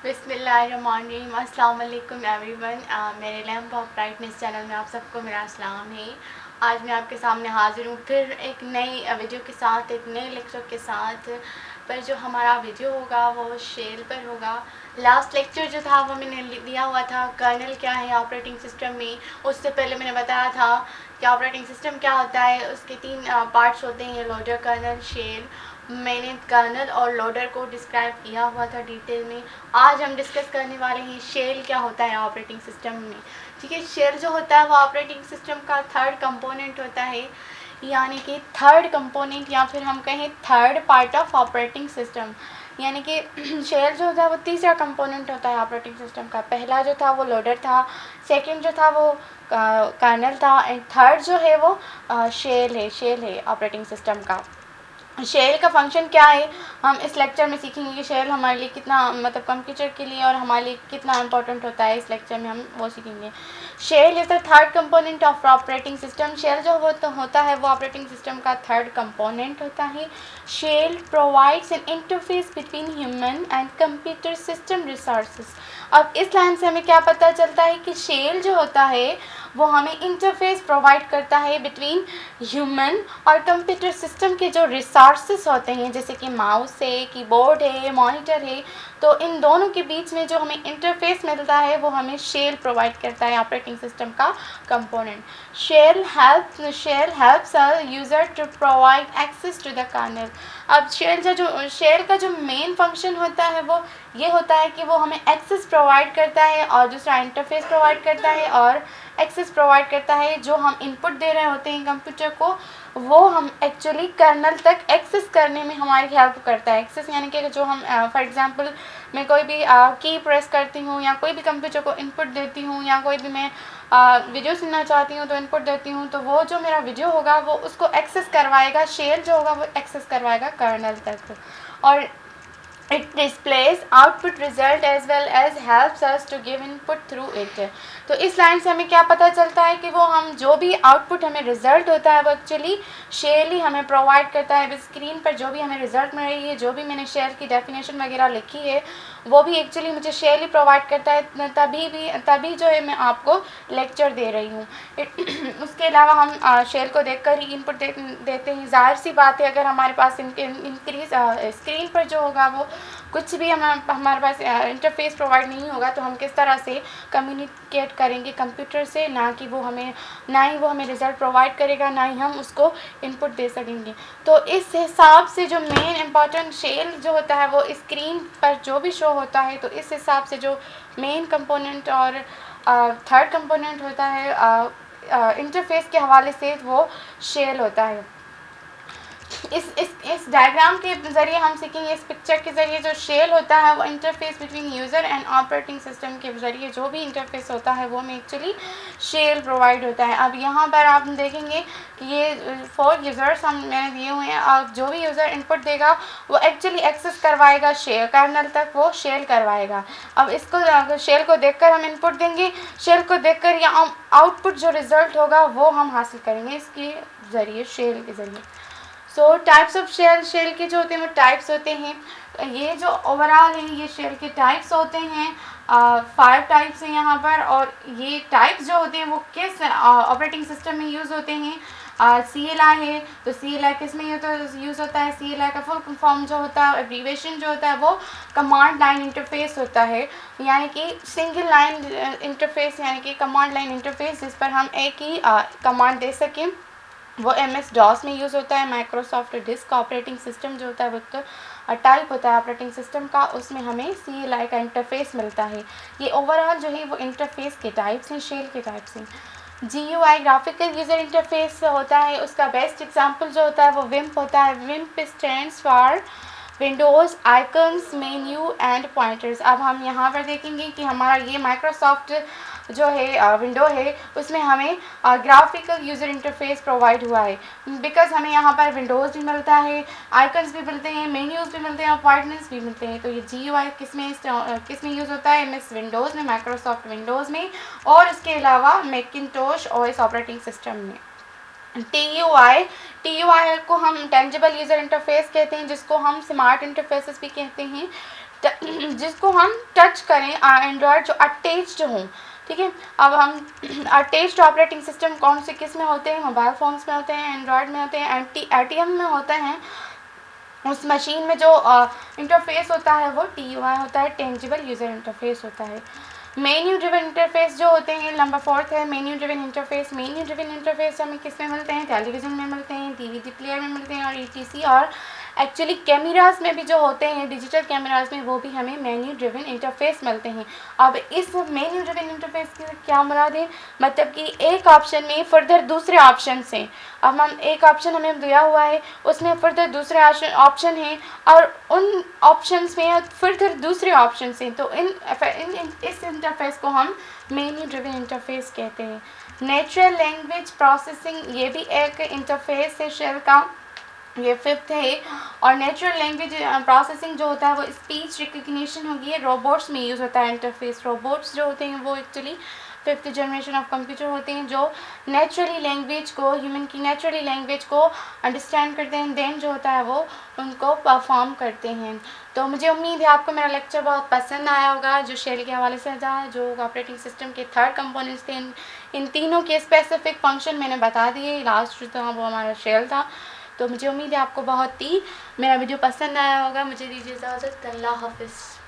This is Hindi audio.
बिस्मिल्लाहिर्रहमानिर्रहीम। अस्सलाम वालेकुम एवरीवन। मेरे लैम्प ऑफ ब्राइटनेस चैनल में आप सबको मेरा अस्सलाम है। आज मैं आपके सामने हाज़िर हूँ फिर एक नई वीडियो के साथ, एक नए लेक्चर के साथ। पर जो हमारा वीडियो होगा वो शेल पर होगा। लास्ट लेक्चर जो था वो मैंने दिया हुआ था कर्नल क्या है ऑपरेटिंग सिस्टम में। उससे पहले मैंने बताया था कि ऑपरेटिंग सिस्टम क्या होता है। उसके तीन पार्ट्स होते हैं, लोडर, कर्नल, शेल। मैंने कर्नल और लोडर को डिस्क्राइब किया हुआ था डिटेल में। आज हम डिस्कस करने वाले हैं शेल क्या होता है ऑपरेटिंग सिस्टम में। ठीक है, शेल जो होता है वो ऑपरेटिंग सिस्टम का थर्ड कंपोनेंट होता है, यानी कि थर्ड कंपोनेंट या फिर हम कहें third part of operating system. यानी कि शेल जो होता है वो तीसरा कंपोनेंट होता है ऑपरेटिंग सिस्टम का। पहला जो था वो लोडर था, सेकंड जो था वो कर्नल था, एंड थर्ड जो है वो शेल है ऑपरेटिंग सिस्टम का। शेल का फंक्शन क्या है हम इस लेक्चर में सीखेंगे कि शेल हमारे लिए कितना, मतलब कंप्यूटर के लिए और हमारे लिए कितना इंपॉर्टेंट होता है। इस लेक्चर में हम वो सीखेंगे। Shell is the third component of operating system. Shell जो होता है वो ऑपरेटिंग सिस्टम का थर्ड कंपोनेंट होता है। Shell provides an interface between human and computer system resources. अब इस लाइन से हमें क्या पता चलता है कि शेल जो होता है वो हमें इंटरफेस प्रोवाइड करता है बिटवीन ह्यूमन और कंप्यूटर सिस्टम के जो रिसोर्सेस होते हैं, जैसे कि माउस है, कीबोर्ड है, मॉनिटर है। तो इन दोनों के बीच में जो हमें इंटरफेस मिलता है वो हमें शेल प्रोवाइड करता है, ऑपरेटिंग सिस्टम का component. Shell helps a user to provide access to the kernel. अब शेल का जो मेन फंक्शन होता है वो ये होता है कि वो हमें एक्सेस प्रोवाइड करता है और दूसरा इंटरफेस प्रोवाइड करता है और एक्सेस प्रोवाइड करता है। जो हम इनपुट दे रहे होते हैं कंप्यूटर को, वो हम एक्चुअली कर्नल तक एक्सेस करने में हमारी हेल्प करता है। एक्सेस यानी कि जो हम फॉर एग्जांपल मैं कोई भी की प्रेस करती हूँ या कोई भी कंप्यूटर को इनपुट देती हूँ या कोई भी मैं वीडियो सुनना चाहती हूँ तो इनपुट देती हूँ, तो वो जो मेरा वीडियो होगा वो उसको एक्सेस करवाएगा, शेल जो होगा वो एक्सेस करवाएगा कर्नल तक। और it displays output result as well as helps us to give input through it। तो इस लाइन से हमें क्या पता चलता है कि वो हम जो भी आउटपुट हमें रिजल्ट होता है वो एक्चुअली शेल ही हमें प्रोवाइड करता है। स्क्रीन पर जो भी हमें रिजल्ट मिल रही है, जो भी मैंने शेल की डेफिनेशन वगैरह लिखी है, वो भी एक्चुअली मुझे शेल ही प्रोवाइड करता है। तभी जो है मैं आपको लेक्चर दे रही हूँ। उसके अलावा हम शेल को देखकर ही इनपुट देते हैं। ज़ाहिर सी बात है, अगर हमारे पास इंक्रीज स्क्रीन पर जो होगा वो कुछ भी हमारे पास इंटरफेस प्रोवाइड नहीं होगा तो हम किस तरह से कम्युनिकेट करेंगे कंप्यूटर से, ना ही वो हमें रिज़ल्ट प्रोवाइड करेगा, ना ही हम उसको इनपुट दे सकेंगे। तो इस हिसाब से जो मेन इम्पॉर्टेंट शेल जो होता है वो स्क्रीन पर जो भी शो होता है, तो इस हिसाब से जो मेन कंपोनेंट और थर्ड कंपोनेंट होता है इंटरफेस के हवाले से वो शेल होता है। इस डायग्राम के ज़रिए हम सीखेंगे, इस पिक्चर के ज़रिए जो शेल होता है वो interface between user and operating system के ज़रिए जो भी इंटरफेस होता है वो में एक्चुअली शेल प्रोवाइड होता है। अब यहाँ पर आप देखेंगे कि ये 4 यूज़र्स मैंने दिए हुए हैं। अब जो भी यूज़र इनपुट देगा वो एक्चुअली एक्सेस करवाएगा शेल कर्नल तक, वो शेल करवाएगा। अब इसको शेल को देखकर हम इनपुट देंगे, शेल को देखकर या आउटपुट जो रिज़ल्ट होगा वो हम हासिल करेंगे इसके ज़रिए, शेल के ज़रिए। सो टाइप्स ऑफ शेल के जो होते हैं वो टाइप्स होते हैं। ये जो ओवरऑल है ये शेल के टाइप्स होते हैं। 5 टाइप्स हैं यहाँ पर। और ये टाइप्स जो होते हैं वो किस ऑपरेटिंग सिस्टम में यूज़ होते हैं। CLI है तो CLI किस में यूज़ होता है। CLI का फुल फॉर्म जो होता है, एब्रीवेशन जो होता है वो कमांड लाइन इंटरफेस होता है, यानी कि सिंगल लाइन इंटरफेस, यानी कि कमांड लाइन इंटरफेस जिस पर हम एक ही कमांड दे सकें। वो MS-DOS में यूज़ होता है। माइक्रोसॉफ्ट डिस्क ऑपरेटिंग सिस्टम जो होता है वो एक टाइप होता है ऑपरेटिंग सिस्टम का, उसमें हमें CLI का इंटरफेस मिलता है। ये ओवरऑल जो है वो इंटरफेस के टाइप्स हैं, शेल के टाइप्स हैं। GUI ग्राफिकल यूज़र इंटरफेस होता है, उसका बेस्ट एग्जांपल जो होता है वो विम्प होता है। विम्प stands for windows icons menu and pointers. अब हम यहाँ पर देखेंगे कि हमारा ये माइक्रोसॉफ्ट जो है विंडो है उसमें हमें ग्राफिकल यूज़र इंटरफेस प्रोवाइड हुआ है, बिकॉज हमें यहाँ पर विंडोज़ भी मिलता है, आइकन्स भी मिलते हैं, मेन्यूज़ भी मिलते हैं और पॉइंटर्स भी मिलते हैं। तो ये GUI किस में यूज़ होता है, MS विंडोज़ में, माइक्रोसॉफ्ट विंडोज़ में, और इसके अलावा मैकिंटोश OS ऑपरेटिंग सिस्टम में। TUI को हम टेंजिबल यूज़र इंटरफेस कहते हैं, जिसको हम स्मार्ट इंटरफेसेस भी कहते हैं, जिसको हम टच करें एंड्रॉयड जो अटैच्ड हों। ठीक है, अब हम अटैच्ड ऑपरेटिंग सिस्टम कौन से किस में होते हैं? मोबाइल फ़ोन्स में होते हैं, एंड्रॉयड में होते हैं, ATM में होते हैं। उस मशीन में जो इंटरफेस होता है वो TUI होता है, टेंजिबल यूज़र इंटरफेस होता है। मेन्यू ड्रिवन इंटरफेस जो होते हैं, नंबर 4 है menu driven interface. Menu driven interface हमें किस में मिलते हैं? टेलीविज़न में मिलते हैं, DVD प्लेयर में मिलते हैं और ETC। और एक्चुअली कैमरास में भी जो होते हैं, डिजिटल कैमरास में, वो भी हमें मेन्यू ड्रिवन इंटरफेस मिलते हैं। अब इस मेन्यू ड्रिवन इंटरफेस की क्या मुराद है? मतलब कि एक ऑप्शन में फर्दर दूसरे ऑप्शन से, अब हम एक ऑप्शन हमें दिया हुआ है, उसमें फर्दर दूसरे ऑप्शन हैं और उन ऑप्शंस में फर्दर दूसरे ऑप्शन हैं, तो इस इंटरफेस को हम मेन्यू ड्रिवन इंटरफेस कहते हैं। नेचुरल लैंग्वेज प्रोसेसिंग, ये भी एक इंटरफेस है शेल का, ये 5th है। और नेचुरल लैंग्वेज प्रोसेसिंग जो होता है वो स्पीच रिकग्निशन होगी, रोबोट्स में यूज़ होता है इंटरफेस। रोबोट्स जो होते हैं वो actually 5th generation of computer होते हैं, जो नेचुरली लैंग्वेज को, ह्यूमन की नेचुरली लैंग्वेज को अंडरस्टैंड करते हैं, देन जो होता है वो उनको परफॉर्म करते हैं। तो मुझे उम्मीद है आपको मेरा लेक्चर बहुत पसंद आया होगा, जो शेल के हवाले से था, जो ऑपरेटिंग सिस्टम के 3 कंपोनेंट्स थे, इन तीनों के स्पेसिफिक फंक्शन मैंने बता दिए। लास्ट जो था वो हमारा शेल था। तो मुझे उम्मीद है आपको बहुत ही मेरा वीडियो पसंद आया होगा। मुझे दीजिए इजाज़त। अल्लाह हाफ़िज़।